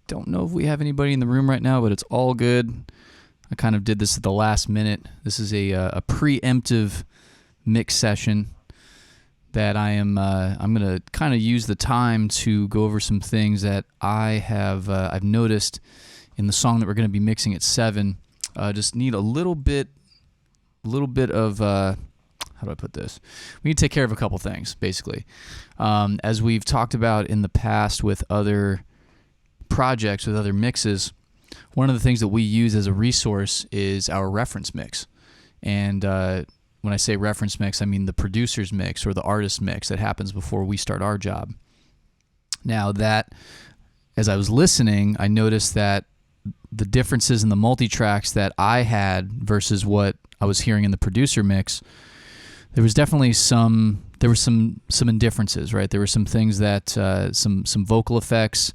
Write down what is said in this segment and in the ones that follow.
don't know if we have anybody in the room right now, but it's all good. I kind of did this at the last minute. This is a preemptive mix session that I'm going to kind of use the time to go over some things that I've noticed in the song that we're going to be mixing at 7. Just need a little bit of how do I put this? We need to take care of a couple things, basically. As we've talked about in the past with other projects, with other mixes, one of the things that we use as a resource is our reference mix. And when I say reference mix, I mean the producer's mix or the artist's mix that happens before we start our job. Now that, as I was listening, I noticed that the differences in the multi-tracks that I had versus what I was hearing in the producer mix, there was definitely some indifferences, right? There were some things that, some vocal effects,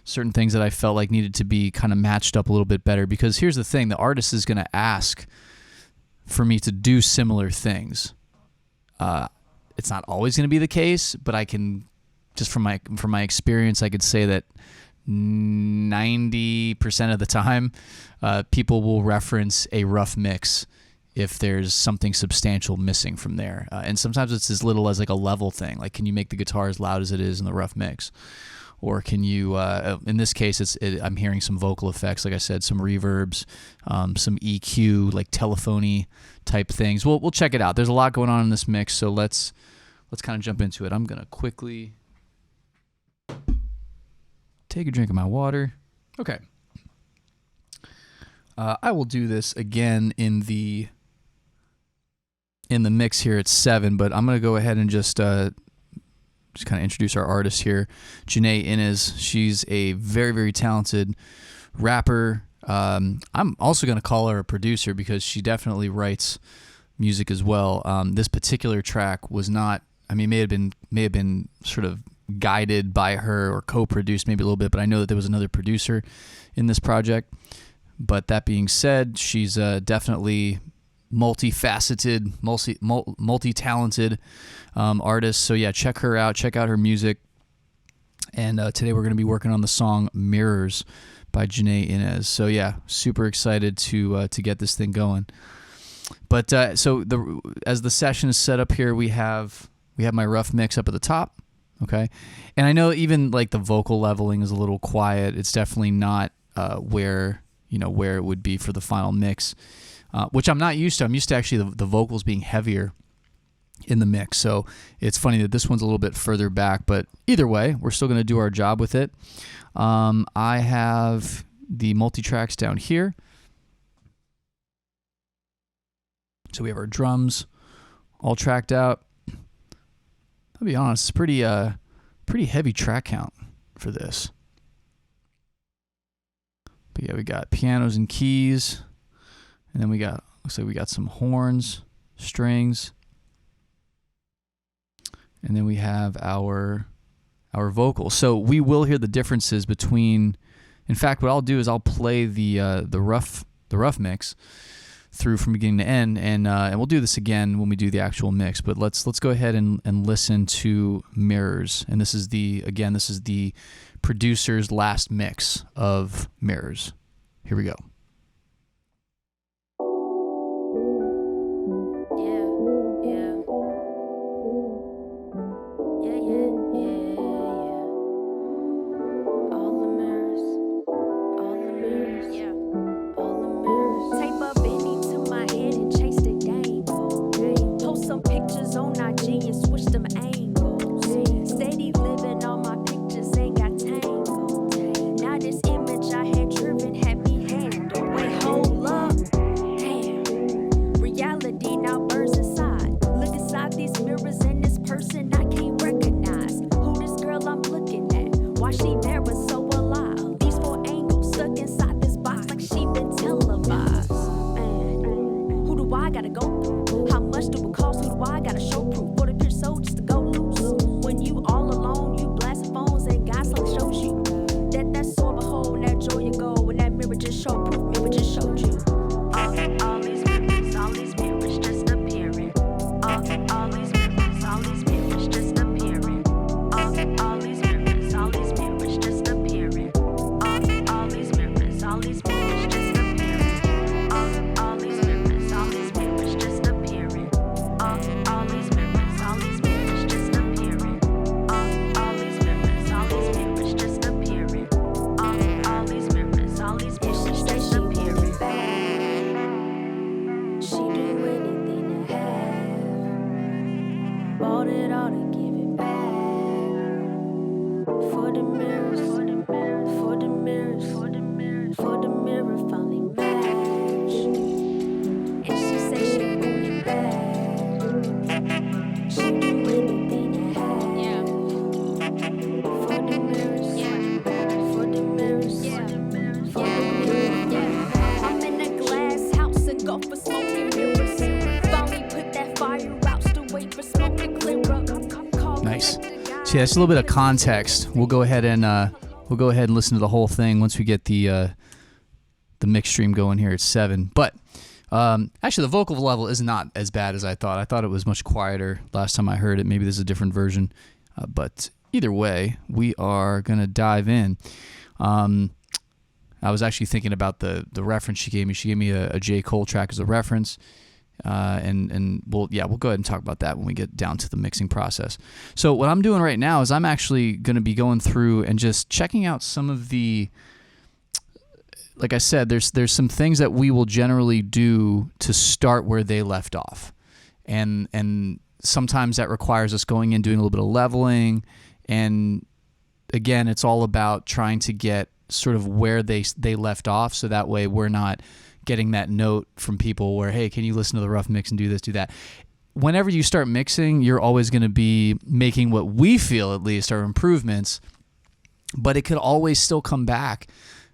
certain things that I felt like needed to be kind of matched up a little bit better. Because here's the thing, the artist is going to ask for me to do similar things. It's not always going to be the case, but I can, just from my experience, I could say that 90% of the time, people will reference a rough mix if there's something substantial missing from there. And sometimes it's as little as like a level thing. Like, can you make the guitar as loud as it is in the rough mix? Or can you, in this case, I'm hearing some vocal effects, like I said, some reverbs, some EQ, like telephony type things. We'll check it out. There's a lot going on in this mix, so let's kind of jump into it. I'm going to quickly take a drink of my water. Okay. I will do this again in the mix here at 7, but I'm going to go ahead and just kind of introduce our artist here, Jenae Inez. She's a very, very talented rapper. I'm also going to call her a producer because she definitely writes music as well. This particular track was not, I mean, may have been sort of guided by her or co-produced maybe a little bit, but I know that there was another producer in this project. But that being said, she's definitely multifaceted, multi-talented artist. So yeah, check her out. Check out her music. And today we're going to be working on the song "Mirrors" by Jenae Inez. So yeah, super excited to get this thing going. But as the session is set up here, we have my rough mix up at the top. Okay, and I know even like the vocal leveling is a little quiet. It's definitely not where it would be for the final mix, which I'm not used to. I'm used to actually the vocals being heavier in the mix. So it's funny that this one's a little bit further back, but either way, we're still going to do our job with it. I have the multi-tracks down here. So we have our drums all tracked out. I'll be honest, it's pretty heavy track count for this. But yeah, we got pianos and keys, and then looks like we got some horns, strings, and then we have our vocals. So we will hear the differences between. In fact, what I'll do is I'll play the rough mix through from beginning to end, and we'll do this again when we do the actual mix. But let's go ahead and listen to "Mirrors," and this is the producer's last mix of "Mirrors." Here we go. Now this image I had driven had me handled. So yeah, it's a little bit of context. We'll go ahead and listen to the whole thing once we get the mix stream going here at 7. But actually, the vocal level is not as bad as I thought. I thought it was much quieter last time I heard it. Maybe this is a different version. But either way, we are going to dive in. I was actually thinking about the reference she gave me. She gave me a J. Cole track as a reference. And we'll go ahead and talk about that when we get down to the mixing process. So what I'm doing right now is I'm actually going to be going through and just checking out some of the, like I said, there's some things that we will generally do to start where they left off. And sometimes that requires us going in, doing a little bit of leveling. And again, it's all about trying to get sort of where they left off, so that way we're not getting that note from people where, hey, can you listen to the rough mix and do this, do that. Whenever you start mixing, you're always going to be making what we feel at least are improvements, but it could always still come back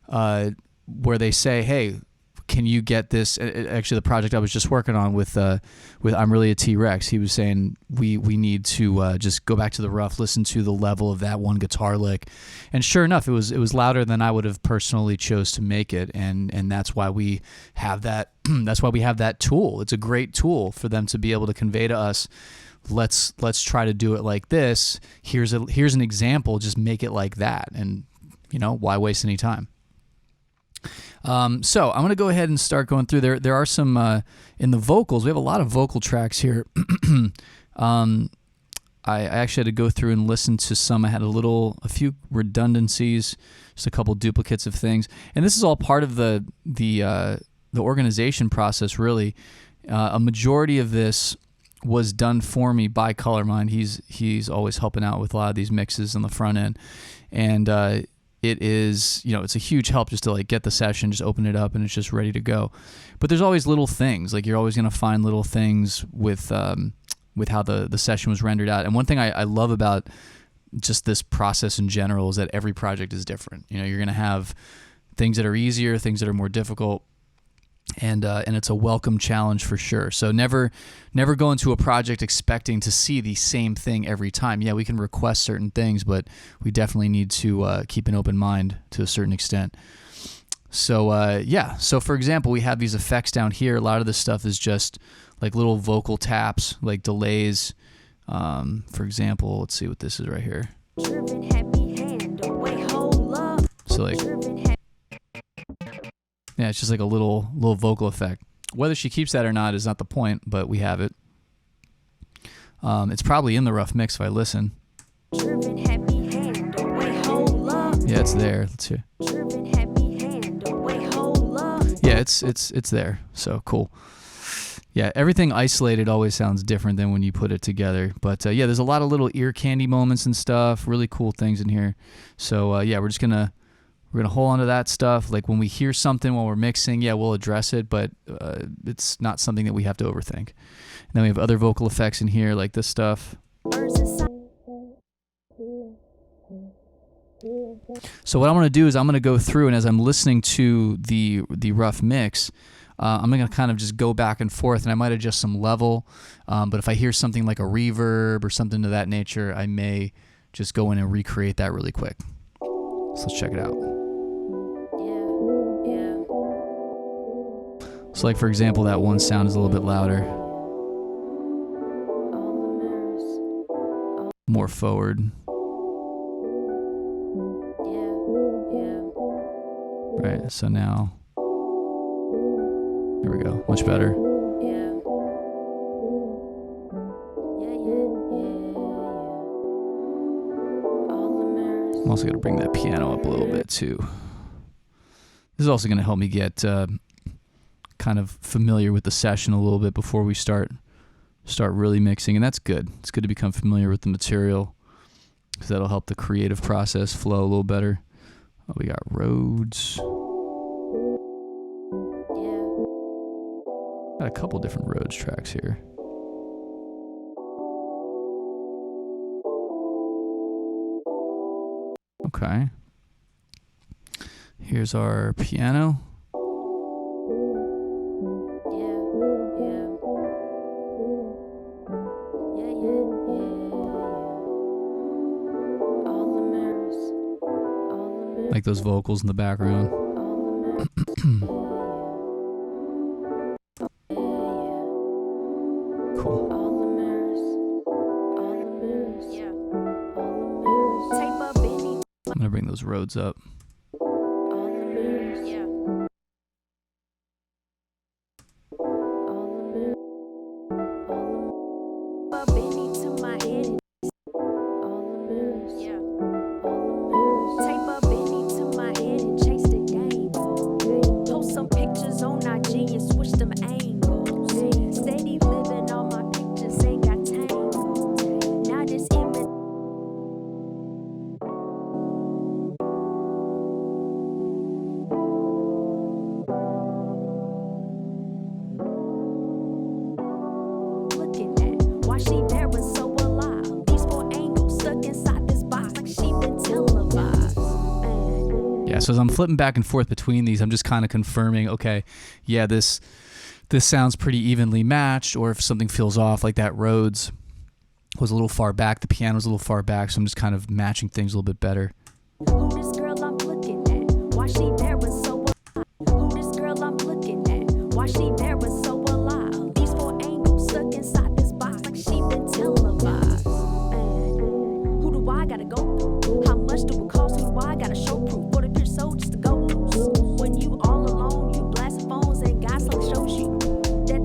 where they say, hey, can you get this? Actually, the project I was just working on with I'm Really a T-Rex, he was saying we need to just go back to the rough, listen to the level of that one guitar lick, and sure enough, it was louder than I would have personally chose to make it, and that's why we have that. That's why we have that tool. It's a great tool for them to be able to convey to us. Let's try to do it like this. Here's an example. Just make it like that, and why waste any time? So I'm going to go ahead and start going through there. There are some in the vocals. We have a lot of vocal tracks here. I actually had to go through and listen to some. I had a few redundancies, just a couple duplicates of things, and this is all part of the organization process. Really, a majority of this was done for me by Colormind. He's always helping out with a lot of these mixes on the front end, and it is, it's a huge help just to like get the session, just open it up and it's just ready to go. But there's always little things, like you're always going to find little things with how the session was rendered out. And one thing I love about just this process in general is that every project is different. You're going to have things that are easier, things that are more difficult. And it's a welcome challenge for sure. So never go into a project expecting to see the same thing every time. Yeah, we can request certain things, but we definitely need to keep an open mind to a certain extent. So So for example, we have these effects down here. A lot of this stuff is just like little vocal taps, like delays. For example, let's see what this is right here. So like. Yeah, it's just like a little vocal effect. Whether she keeps that or not is not the point, but we have it. It's probably in the rough mix if I listen. Yeah, it's there. Let's hear. Yeah, it's there. So cool. Yeah, everything isolated always sounds different than when you put it together. But yeah, there's a lot of little ear candy moments and stuff. Really cool things in here. So yeah, we're gonna hold on to that stuff. Like when we hear something while we're mixing, yeah, we'll address it, but it's not something that we have to overthink. And then we have other vocal effects in here, like this stuff. So what I'm going to do is I'm going to go through, and as I'm listening to the rough mix, I'm going to kind of just go back and forth, and I might adjust some level. But if I hear something like a reverb or something to that nature, I may just go in and recreate that really quick. So let's check it out. So like, for example, that one sound is a little bit louder. More forward. Right, so now, there we go, much better. I'm also going to bring that piano up a little bit too. This is also going to help me get kind of familiar with the session a little bit before we start really mixing, and that's good. It's good to become familiar with the material because that'll help the creative process flow a little better. Oh, we got Rhodes. Got a couple different Rhodes tracks here. Okay. Here's our piano. those vocals in the background. Cool. I'm gonna bring those Rhodes up. So as I'm flipping back and forth between these, I'm just kind of confirming, okay, yeah, this sounds pretty evenly matched, or if something feels off, like that Rhodes was a little far back, the piano was a little far back, so I'm just kind of matching things a little bit better. Who this girl I'm looking at? Why she there was so alive? Who this girl I'm looking at? Why she there was so alive? These 4 angles stuck inside this box like she been televised. Who do I gotta go through? How much do it cost? Who do I gotta show proof? Just to go loose. When you all alone, you blast phones and God so shows you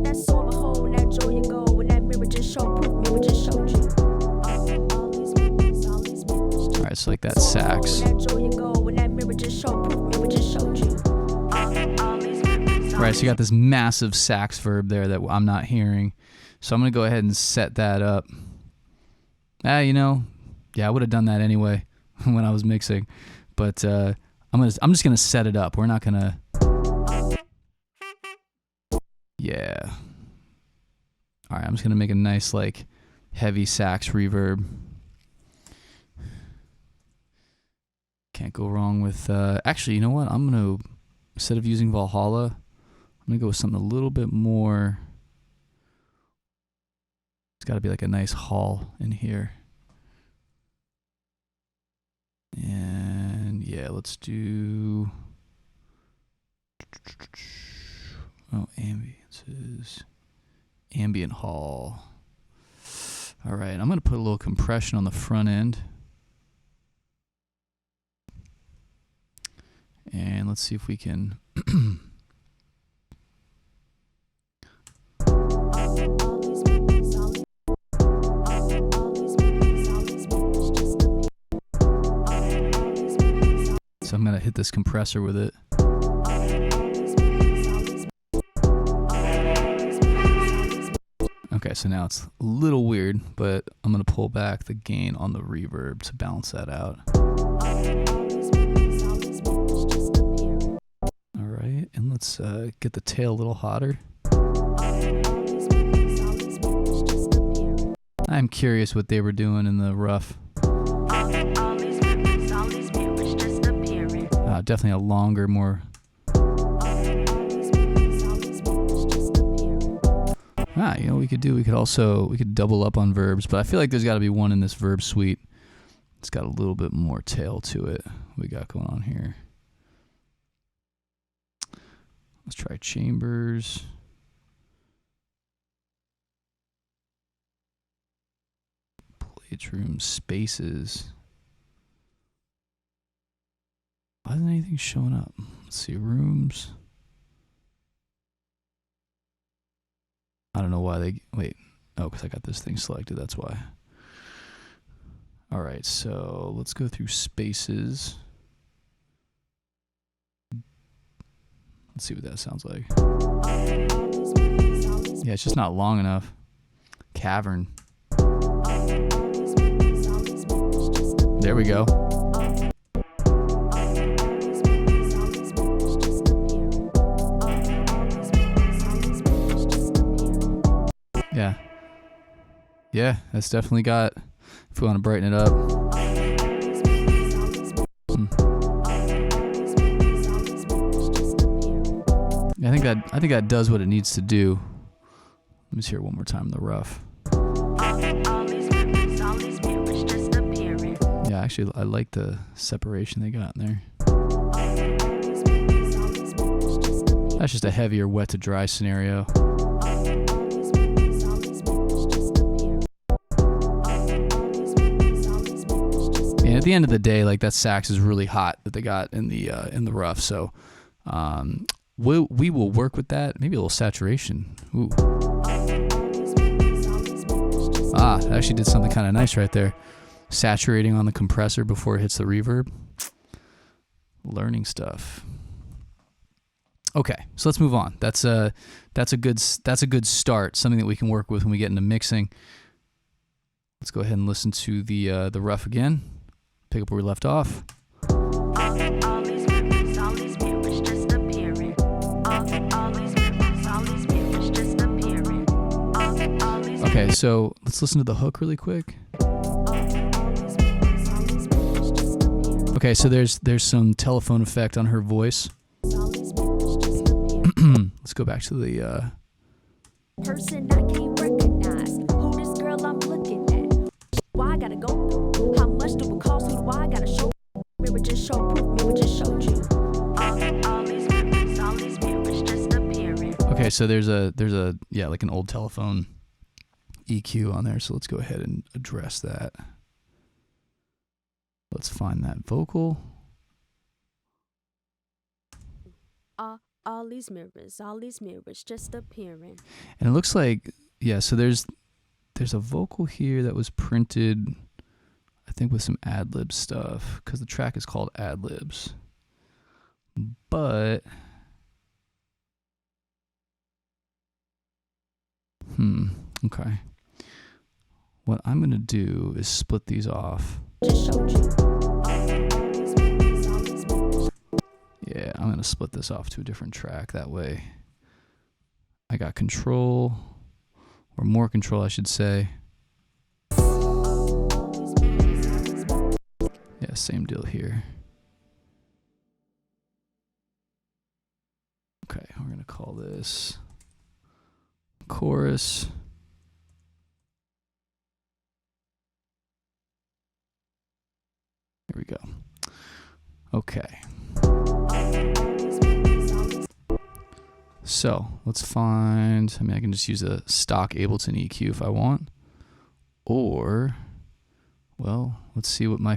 that soul behold, that joy you go, and that mirror just showed proof, mirror just showed you. All right, so like that sax. All right, so you got this massive sax verb there that I'm not hearing, so I'm gonna go ahead and set that up. Yeah, I would have done that anyway when I was mixing, but I'm just gonna set it up. We're not gonna. Yeah. All right, I'm just gonna make a nice like heavy sax reverb. Can't go wrong with. Actually, you know what? I'm gonna, instead of using Valhalla, I'm gonna go with something a little bit more. It's got to be like a nice hall in here. And yeah, let's do. Oh, ambience is ambient hall. All right, I'm gonna put a little compression on the front end. And let's see if we can. So I'm gonna hit this compressor with it. Okay, so now it's a little weird, but I'm gonna pull back the gain on the reverb to balance that out. All right, and let's get the tail a little hotter. I'm curious what they were doing in the rough. Definitely a longer, more. You know what we could do? We could double up on verbs, but I feel like there's got to be one in this verb suite. It's got a little bit more tail to it. What we got going on here? Let's try chambers. Playroom spaces. Why isn't anything showing up? Let's see, rooms. I don't know why they, wait. Oh, because I got this thing selected, that's why. All right, so let's go through spaces. Let's see what that sounds like. Yeah, it's just not long enough. Cavern. There we go. Yeah. Yeah, that's definitely got, if we want to brighten it up. I think that does what it needs to do. Let me hear it one more time in the rough. Yeah, actually I like the separation they got in there. That's just a heavier wet to dry scenario. And at the end of the day, like, that sax is really hot that they got in the rough. So we will work with that. Maybe a little saturation. Ooh. It actually did something kind of nice right there. Saturating on the compressor before it hits the reverb. Learning stuff. Okay, so let's move on. That's a good start. Something that we can work with when we get into mixing. Let's go ahead and listen to the rough again. Pick up where we left off. Okay, so let's listen to the hook really quick. Okay, so there's some telephone effect on her voice. Let's go back to the person I can't recognize. Who this girl I'm looking at? Why I gotta go through? How much do it cost? Who do I gotta show? Mirror just show proof. Mirror just showed you. All these mirrors just appearing. Okay, so there's a like an old telephone EQ on there. So let's go ahead and address that. Let's find that vocal. All these mirrors just appearing. And it looks like, so there's a vocal here that was printed, I think, with some ad-lib stuff, because the track is called Ad-Libs. But okay. What I'm gonna do is split these off. Just showed you. Yeah, I'm going to split this off to a different track. That way I got control, or more control, I should say. Yeah, same deal here. Okay, we're going to call this chorus. Here we go. Okay. So let's find, I can just use a stock Ableton EQ if I want. Or, well, let's see what my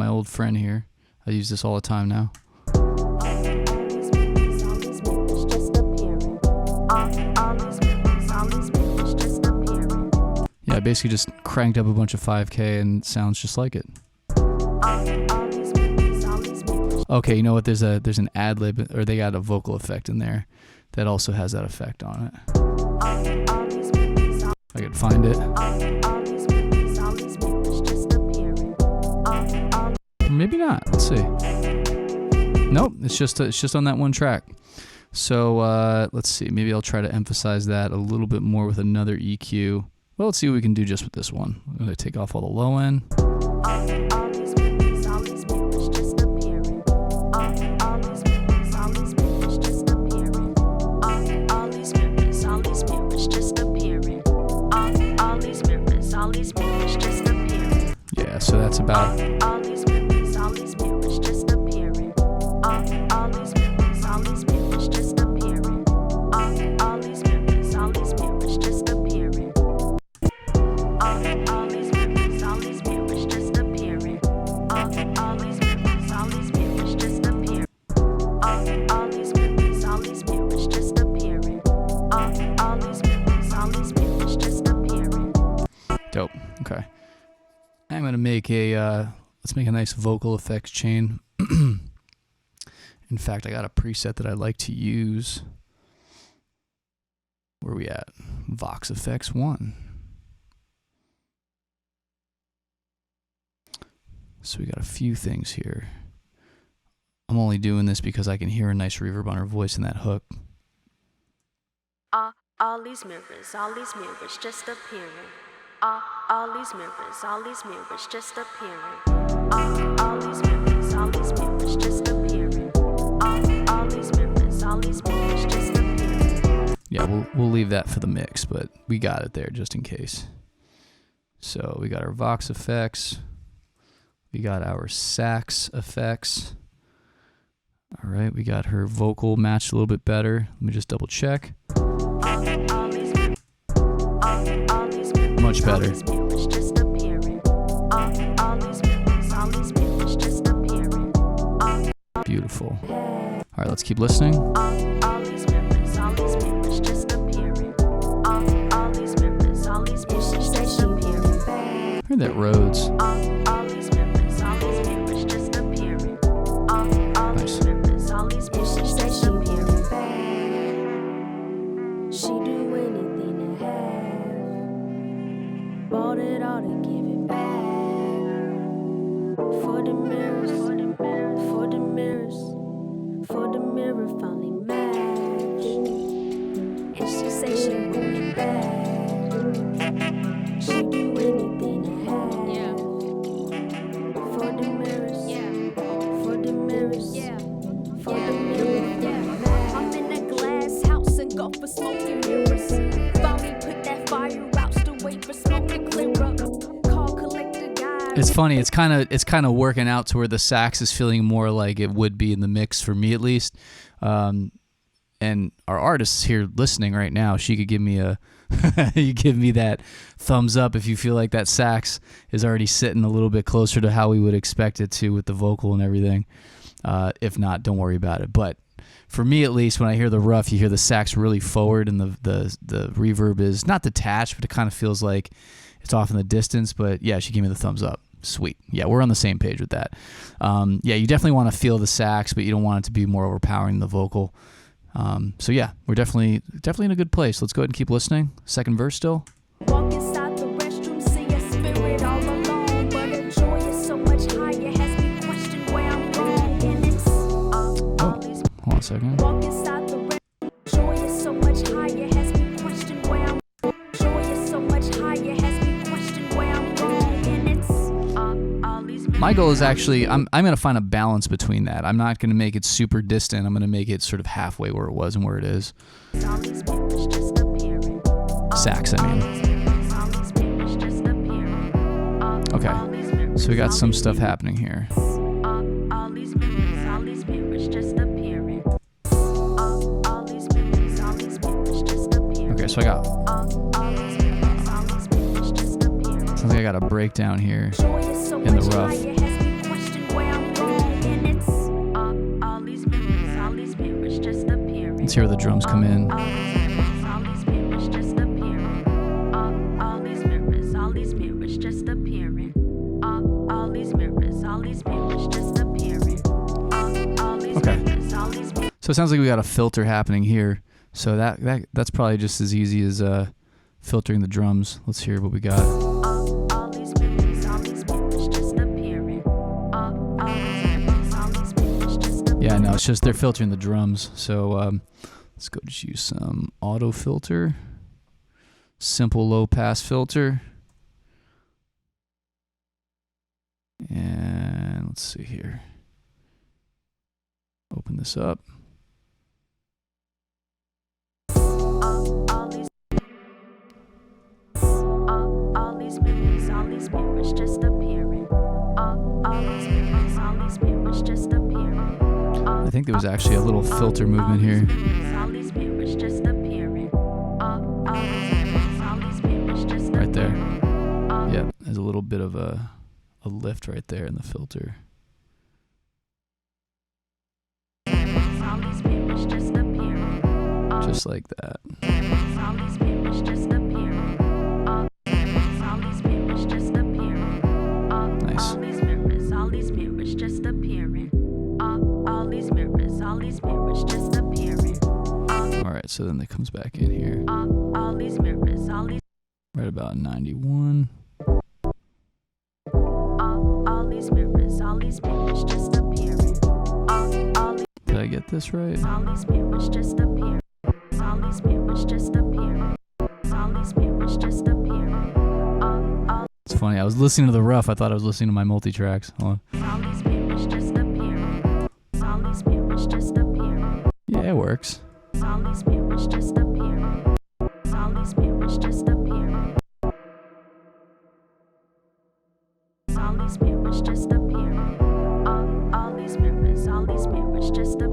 old friend here, I use this all the time now. Yeah, I basically just cranked up a bunch of 5K and it sounds just like it. Okay, you know what? There's an ad lib, or they got a vocal effect in there that also has that effect on it. I could find it. Maybe not. Let's see. Nope, it's just on that one track. So let's see. Maybe I'll try to emphasize that a little bit more with another EQ. Well, let's see what we can do just with this one. I'm gonna take off all the low end. Yeah, so that's about. Dope. Okay. I'm going to make let's make a nice vocal effects chain. In fact, I got a preset that I like to use. Where are we at? Vox Effects 1. So we got a few things here. I'm only doing this because I can hear a nice reverb on her voice in that hook. All these mirrors just appearing. All these mirrors just appearing. All these mirrors just appearing. All these mirrors just appearing. Yeah, we'll leave that for the mix, but we got it there just in case. So we got our Vox effects. We got our sax effects. All right, we got her vocal matched a little bit better. Let me just double check. Much better. Beautiful. All right, let's keep listening. Heard that Rhodes. Nice. She do anything to have. Bought it all to give it back. For the mirrors, for the mirrors, for the mirror finally matched. And she say she want it bad. She do anything to have. Yeah. For the mirrors, yeah. For the mirrors, yeah. For the mirrors, yeah. I'm in a glass house and go for smoking mirrors. Finally put that fire out, still wait for smoke to clear up. Call collector guy. It's funny. It's kind of working out to where the sax is feeling more like it would be in the mix for me at least. And our artist here listening right now, she could give me you give me that thumbs up if you feel like that sax is already sitting a little bit closer to how we would expect it to with the vocal and everything. If not, don't worry about it. But for me at least, when I hear the rough, you hear the sax really forward and the reverb is not detached, but it kind of feels like it's off in the distance. But yeah, she gave me the thumbs up. Sweet. Yeah, we're on the same page with that. Yeah, you definitely want to feel the sax, but you don't want it to be more overpowering than the vocal. So yeah, we're definitely in a good place. Let's go ahead and keep listening. Second verse still. Walk inside the restroom, see a spirit all alone. But her joy is so much higher, has me question where I'm wrong. And it's Hold on a second. walk inside the restroom, joy is so much higher, has me question where I'm wrong. Joy is so much higher, has me question where I'm wrong. And it's all these My goal is actually, I'm going to find a balance between that. I'm not going to make it super distant. I'm going to make it sort of halfway where it was and where it is. all these mirrors just appearing. Sax, I mean. Okay, so we got some stuff happening here. All these mirrors just appearing. All these mirrors just appearing. Okay, so I got, All these mirrors just appearing. sounds like I got a breakdown here. Joy is so In the much rough. higher, has me question where I'm wrong. And it's all these mirrors just appearing. Let's hear where the drums come in. All these mirrors just appearing. All these mirrors just appearing. All these mirrors just appearing. Okay. All these mirrors. So it sounds like we got a filter happening here. So that's probably just as easy as filtering the drums. Let's hear what we got. All these mirrors just appearing. All these mirrors just appearing. Yeah, no, it's just they're filtering the drums. So let's go just use some auto filter. Simple low pass filter. And let's see here. Open this up. All these mirrors just appearing. All these mirrors just appearing. I think there was actually a little filter movement here. All these mirrors just appearing. All these mirrors just Right there. Yeah, there's a little bit of a lift right there in the filter. All these mirrors just appearing. Just like that. All these mirrors just appearing. All these mirrors just appearing. Nice. All these mirrors just appearing. All these mirrors just appearing. All right, so then it comes back in here. All these mirrors, Right about 91. all these mirrors just appearing. Did I get this right? All these mirrors just appearing. All these mirrors just appearing. All these mirrors just appearing. It's funny. I was listening to the rough. I thought I was listening to my multi-tracks. Hold on. All these mirrors just appearing. All these mirrors just appearing. Yeah, it works. All these mirrors just appearing. All these mirrors just appearing. All these mirrors just appearing. All these mirrors just appearing.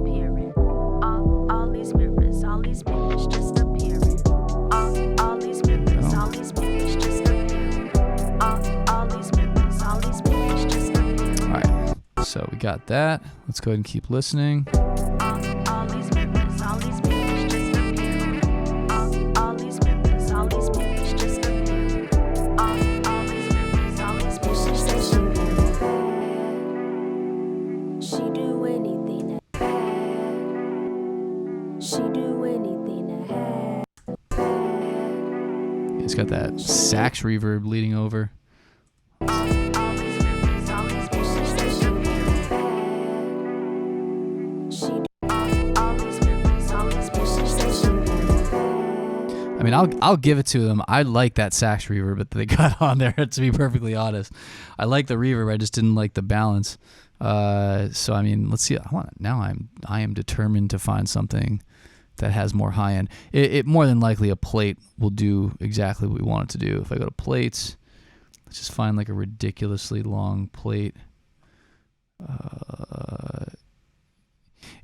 So we got that. Let's go ahead and keep listening. All these memories just appear. All these memories just appear. All these memories she said she never bad. She do anything to have. She do anything to have. It's got that sax reverb leading over. I mean, I'll give it to them. I like that sax reverb that they got on there, to be perfectly honest. I like the reverb. I just didn't like the balance. So I mean, let's see. I am determined to find something that has more high end. It more than likely a plate will do exactly what we want it to do. If I go to plates, let's just find like a ridiculously long plate.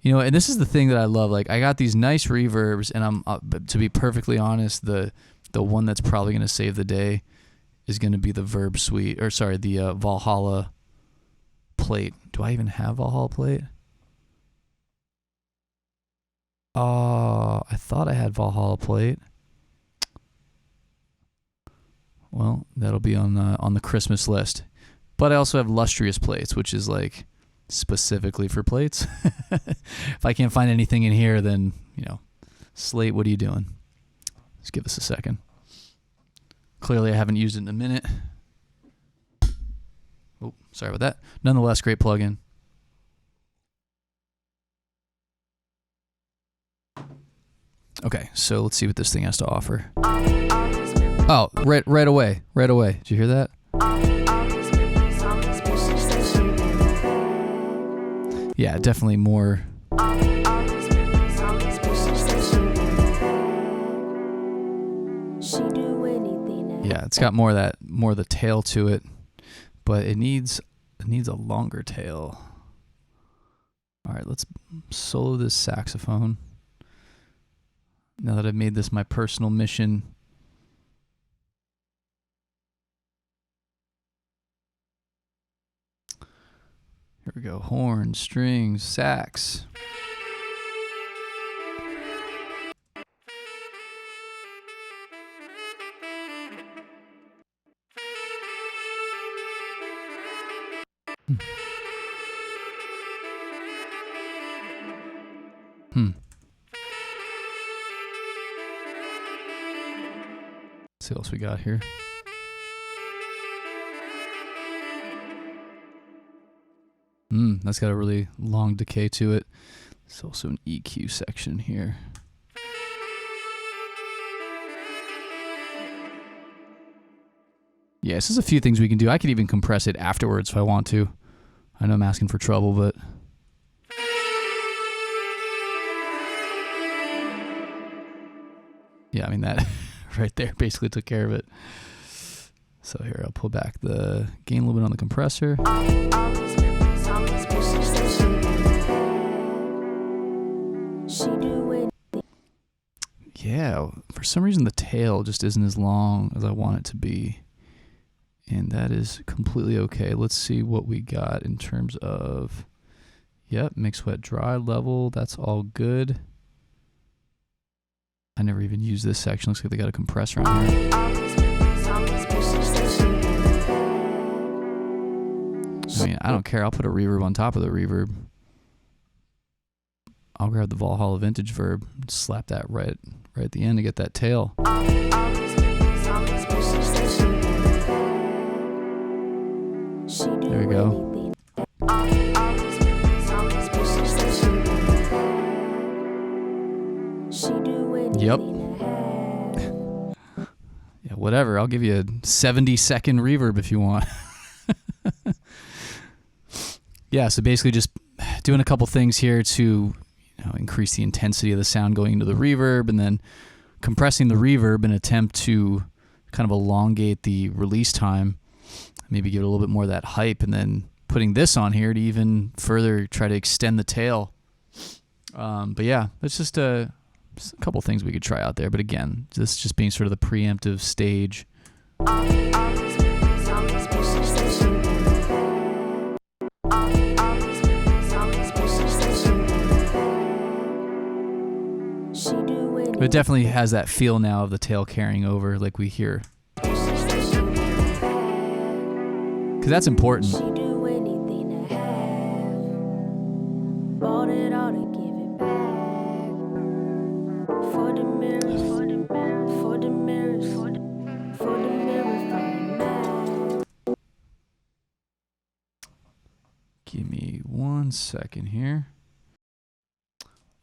You know, and this is the thing that I love. Like, I got these nice reverbs, and but to be perfectly honest, the one that's probably going to save the day is going to be the Verb Suite, or sorry, the Valhalla plate. Do I even have Valhalla plate? I thought I had Valhalla plate. Well, that'll be on the Christmas list. But I also have Lustrious plates, which is like specifically for plates. If I can't find anything in here, then, you know, Slate, what are you doing? Just give us a second. Clearly I haven't used it in a minute. Oh, sorry about that. Nonetheless, great plugin. Okay, so let's see what this thing has to offer. Oh, right away. Did you hear that? Yeah, definitely more. Yeah, it's got more of the tail to it, but it needs a longer tail. All right, let's solo this saxophone. Now that I've made this my personal mission. Here we go. Horn, strings, sax. Let's see what else we got here. That's got a really long decay to it. There's also an EQ section here. Yeah, this is a few things we can do. I could even compress it afterwards if I want to. I know I'm asking for trouble, but... yeah, I mean, that right there basically took care of it. So here, I'll pull back the gain a little bit on the compressor. Yeah, for some reason the tail just isn't as long as I want it to be. And that is completely okay. Let's see what we got in terms of, yep, mix, wet, dry level. That's all good. I never even used this section. Looks like they got a compressor on here. I mean, I don't care. I'll put a reverb on top of the reverb. I'll grab the Valhalla Vintage Verb, slap that right at the end to get that tail. There we go. Yep. Yeah, whatever. I'll give you a 70-second reverb if you want. Yeah, so basically just doing a couple things here to increase the intensity of the sound going into the reverb, and then compressing the reverb in an attempt to kind of elongate the release time, maybe give it a little bit more of that hype, and then putting this on here to even further try to extend the tail. But yeah, that's just a couple things we could try out there. But again, this just being sort of the preemptive stage. It definitely has that feel now of the tail carrying over, like we hear. Because that's important. She do anything to have. Bought it all to give it back. For the mirrors, for the mirrors, for the mirrors, for the mirrors from mad. Give me 1 second here.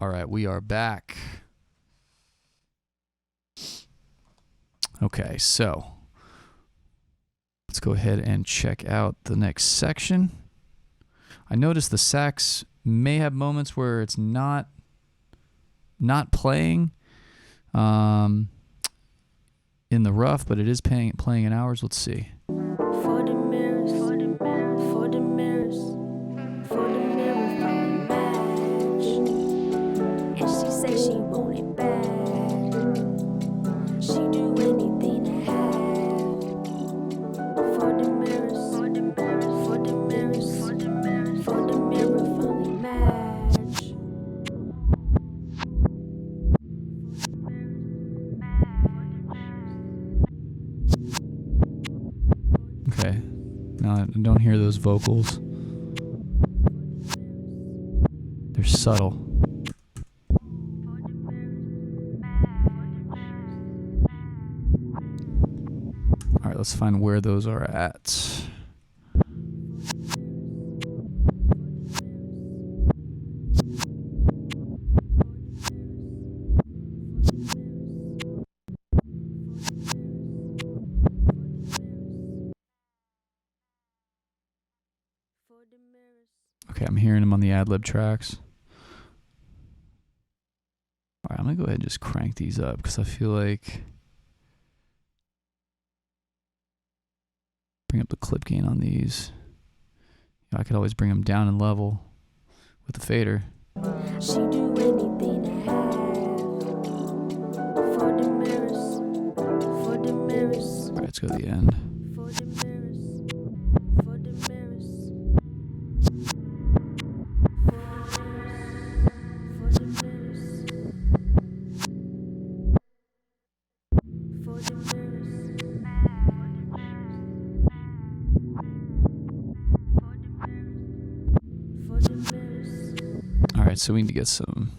All right, we are back. Okay, so let's go ahead and check out the next section. I noticed the sax may have moments where it's not playing in the rough, but it is playing in ours. Let's see. For the mirrors, for the mirrors, for the mirrors, for the mirrors from match. And she say she want it bad. She do anything to have. For the mirrors, for the mirrors, for the mirrors, for the mirrors, for the mirror finally match. Okay. Now I don't hear those vocals. They're subtle. All right, let's find where those are at. Okay, I'm hearing them on the ad-lib tracks. All right, I'm going to go ahead and just crank these up because I feel like bring up the clip gain on these. You know, I could always bring them down in level with the fader. She do anything to have. For the mirrors, for the mirrors. All right, let's go to the end. For the mirrors, for the mirrors. For the mirrors, for the mirrors. For the mirrors. All right, so we need to get some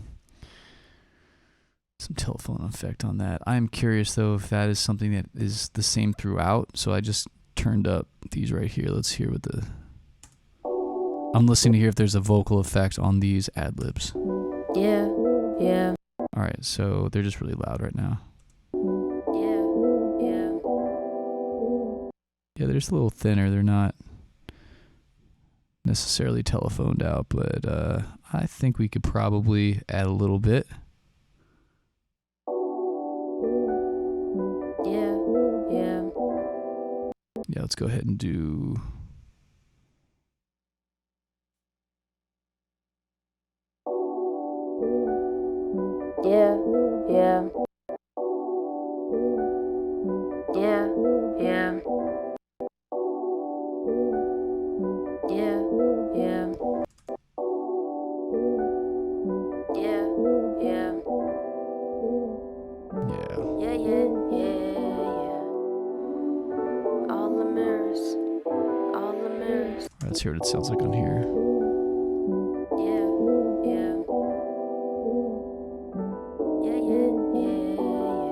telephone effect on that. I'm curious though if that is something that is the same throughout. So I just turned up these right here. Let's hear what the. I'm listening to hear if there's a vocal effect on these ad libs. Yeah, yeah, All right, so they're just really loud right now. yeah, yeah. Yeah, they're just a little thinner. They're not necessarily telephoned out, but I think we could probably add a little bit. Yeah, yeah. Yeah, let's go ahead and do. Yeah, yeah. Yeah, yeah. Yeah, yeah. Yeah, yeah. Yeah. Yeah, yeah, yeah, yeah. All the mirrors, all the mirrors. All right, let's hear what it sounds like on here. Yeah, yeah. Yeah, yeah, yeah, yeah.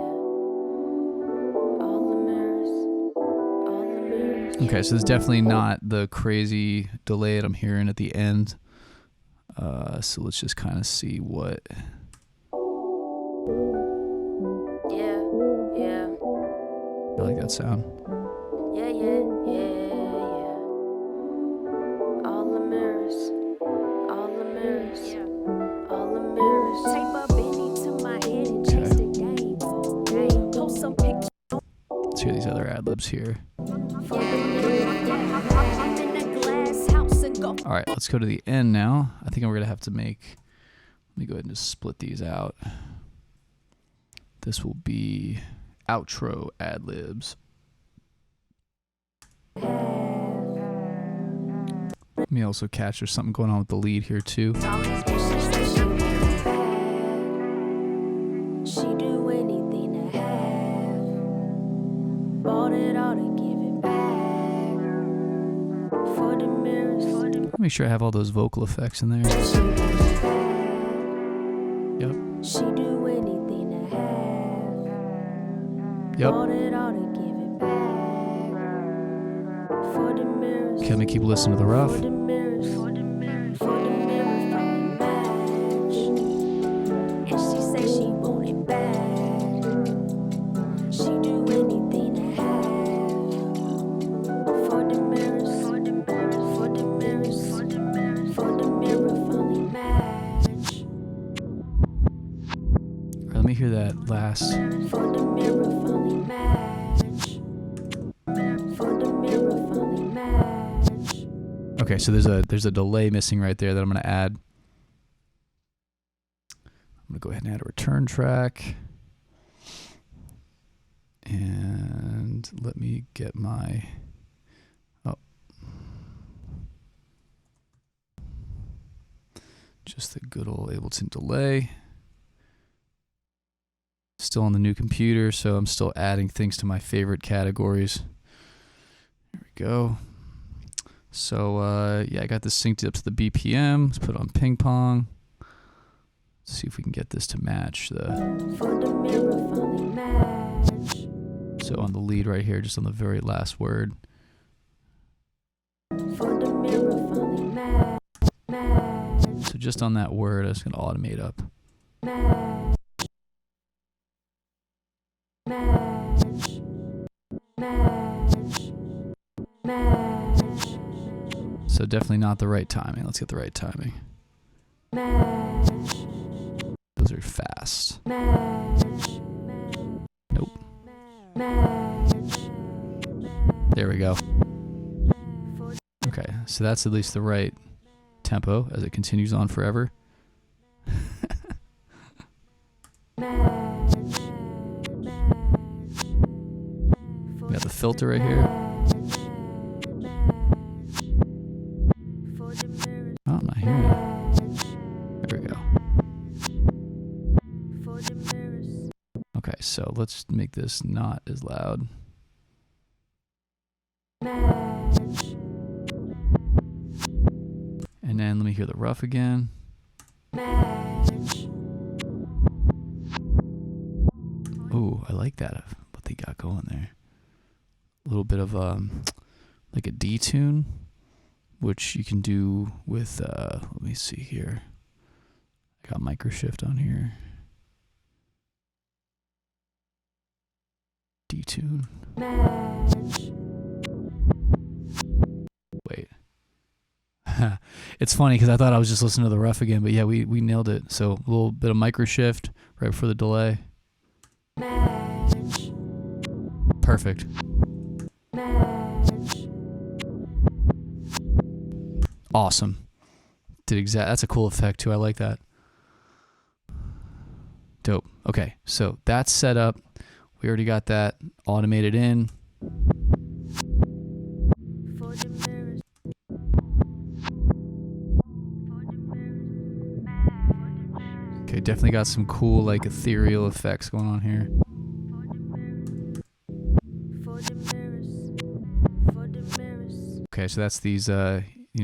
All the mirrors, all the mirrors. Okay, so it's definitely not the crazy delay that I'm hearing at the end. So let's just kind of see what. Yeah, yeah. I like that sound. Yeah, yeah, yeah, yeah. All the mirrors, all the mirrors, all the mirrors. Tape a Benny to my head and chase the game. Post some pictures. Let's hear these other ad libs here. I'm in a glass house and go. All right, let's go to the end now. I think we're going to have to make. Let me go ahead and just split these out. This will be outro ad libs. Let me also catch there's something going on with the lead here too. All these bitches say she do to make sure I have all those vocal effects in there. Yep. She do anything to have. Yep. Want it all to give it back. For the mirrors. Okay, let me keep listening to the rough. For the mirrors. For the mirrors. For the mirrors from the match. And she say she want it bad. She do anything to have. For the mirrors. For the mirrors. For the mirrors. For the mirrors. For the mirror from the match. All right, let me hear that last. For the mirror from the match. For the mirror from the match. Okay, so there's a delay missing right there that I'm going to add. I'm going to go ahead and add a return track. And let me get my... Oh. Just the good old Ableton delay. Still on the new computer, so I'm still adding things to my favorite categories. There we go. So, yeah, I got this synced up to the BPM. Let's put it on ping pong. Let's see if we can get this to match the... For the mirror from the match. So on the lead right here, just on the very last word. For the mirror from the match. So just on that word, I'm just going to automate up. Match. Match. Match. Match. So definitely not the right timing. Let's get the right timing. Match. Those are fast. Match. Nope. Match. There we go. Okay, so that's at least the right tempo as it continues on forever. We got the filter right here. Oh, I'm not hearing it. There we go. Okay, so let's make this not as loud. And then let me hear the rough again. Ooh, I like that, what they got going there. A little bit of like a detune, which you can do with, let me see here. I got microshift on here. Detune. Wait. It's funny because I thought I was just listening to the rough again, but yeah, we nailed it. So a little bit of microshift right before the delay. Perfect. Awesome. That's a cool effect too. I like that. Dope. Okay, so that's set up. We already got that automated in. Okay, definitely got some cool like ethereal effects going on here. Okay, so that's these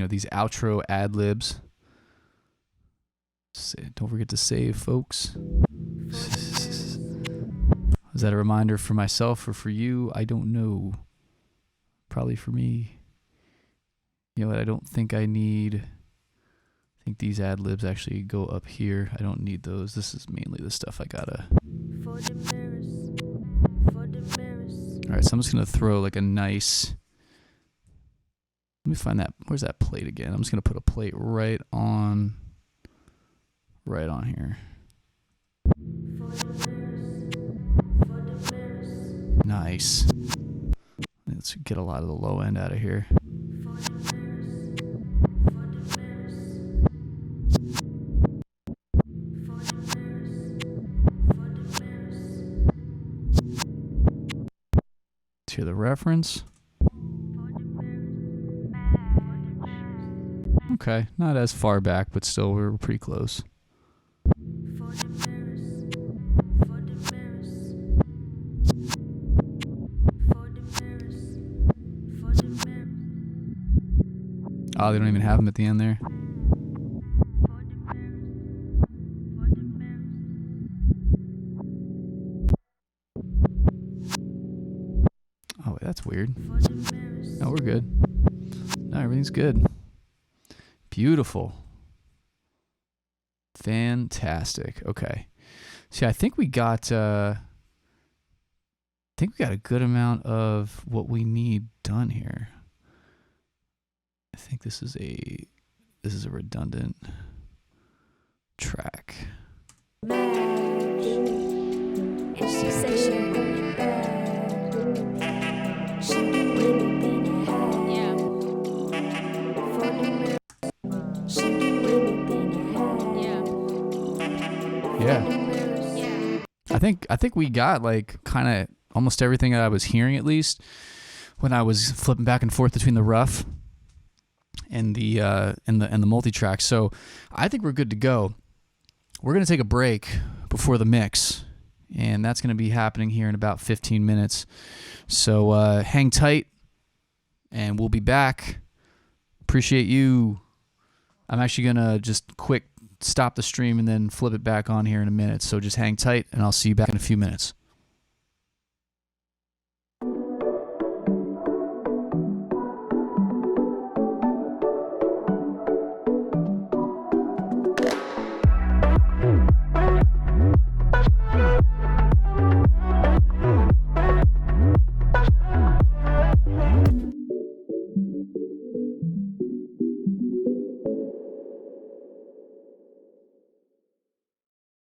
these outro ad libs. Don't forget to save, folks. Is that a reminder for myself or for you? I don't know. Probably for me. You know what? I don't think I need. I think these ad libs actually go up here. I don't need those. This is mainly the stuff I gotta. Alright, so I'm just gonna throw like a nice. Let me find that. Where's that plate again? I'm just gonna put a plate right on here. Nice. Let's get a lot of the low end out of here. Let's hear the reference. Okay, not as far back, but still we're pretty close. Oh, they don't even have them at the end there. Oh, wait, that's weird. No, we're good. No, everything's good. Beautiful. Fantastic. Okay. See, I think we got a good amount of what we need done here. I think this is a redundant track. And she said she want it bad. She do anything I have. Yeah. For the mirror. She do anything I have. Yeah. For the mirrors. Yeah. I think we got like kind of almost everything that I was hearing, at least when I was flipping back and forth between the rough and the multi-track. So I think we're good to go. We're going to take a break before the mix, and that's going to be happening here in about 15 minutes. So hang tight, and we'll be back. Appreciate you. I'm actually going to just quick stop the stream and then flip it back on here in a minute. So just hang tight, and I'll see you back in a few minutes.